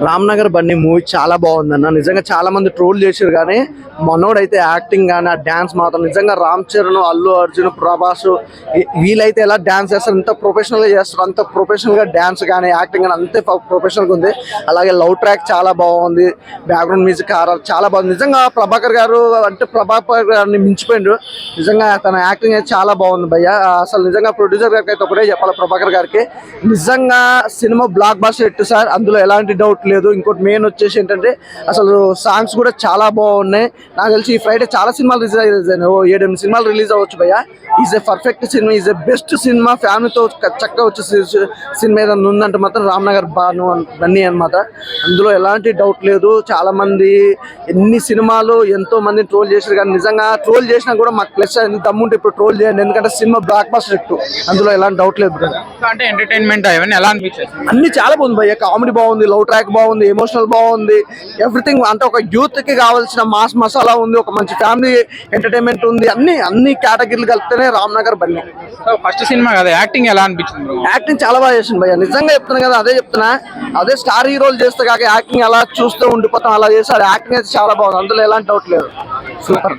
Ram Nagar Bunny movie చాలా బాగుందన్న. నిజంగా చాలా మంది ట్రోల్ చేశారు కానీ మనోడైతే యాక్టింగ్ కానీ ఆ డాన్స్ మాత్రం నిజంగా రామ్ చరణ్, అల్లు అర్జున్, ప్రభాస్ వీళ్ళైతే ఎలా డాన్స్ చేస్తారు, ఇంత ప్రొఫెషనల్ గా చేస్తారు. అంత ప్రొఫెషనల్ గా డాన్స్ కానీ యాక్టింగ్ కానీ అంతే ప్రొఫెషనల్ గా ఉంది. అలాగే లవ్ ట్రాక్ చాలా బాగుంది, బ్యాక్గ్రౌండ్ మ్యూజిక్ చాలా బాగుంది. నిజంగా ప్రభాకర్ గారు అంటే ప్రభాకర్ గారిని మించిపోయిండు. నిజంగా తన యాక్టింగ్ అయితే చాలా బాగుంది భయ్య. అసలు నిజంగా ప్రొడ్యూసర్ గారికి అయితే ఒకటే చెప్పాలి, ప్రభాకర్ గారికి నిజంగా cinema blockbuster hit sir, అందులో ఎలాంటి డౌట్ లేదు. ఇంకోటి మెయిన్ వచ్చేసి ఏంటంటే అసలు సాంగ్స్ కూడా చాలా బాగున్నాయి. నాకు తెలిసి ఈ ఫ్రైడే చాలా సినిమాలు రిలీజ్ అయ్యాయి, 7-8 సినిమాలు రిలీజ్ అవ్వచ్చు భయ్య. Is a perfect cinema, is a best cinema. ఫ్యామిలీతో చక్కగా వచ్చే సినిమా ఏదైనా ఉందంటే మాత్రం రామ్ నగర్ బన్నీ అనమాట. అందులో ఎలాంటి డౌట్ లేదు. చాలా మంది ఎన్ని సినిమాలు ఎంతో మంది ట్రోల్ చేశారు కానీ నిజంగా ట్రోల్ చేసినా కూడా మాకు ప్లస్ అయింది. దమ్ముంటే ఇప్పుడు ట్రోల్ చేయండి, ఎందుకంటే సినిమా బ్లాక్ బాస్టర్ హిట్, అందులో ఎలాంటి డౌట్ లేదు. అంటే ఎంటర్టైన్మెంట్ అవన్నీ ఎలా అనిపించాయి? అన్ని చాలా బాగుంది భయ్య. కామెడీ బాగుంది, లవ్ ట్రాక్ బాగుంది, ఎమోషనల్ బాగుంది, ఎవ్రీథింగ్. అంటే ఒక యూత్ కి కావాల్సిన మాస్ మసాలా ఉంది, ఒక మంచి ఫ్యామిలీ ఎంటర్టైన్మెంట్ ఉంది. అన్ని కేటగిరీలు కలిపితేనే రామ్ నగర్ బన్నీ. ఫస్ట్ సినిమా కదా, యాక్టింగ్ ఎలా అనిపించింది? యాక్టింగ్ చాలా బాగా చేసింది భయ్య. నిజంగా చెప్తున్నా కదా, అదే చెప్తున్నా. అదే స్టార్ హీరోలు చేస్తే కాక యాక్టింగ్ అలా చూస్తూ ఉండిపోతాం, అలా చేశాడు. యాక్టింగ్ అయితే చాలా బాగుంది, అందులో ఎలాంటి డౌట్ లేదు. సూపర్.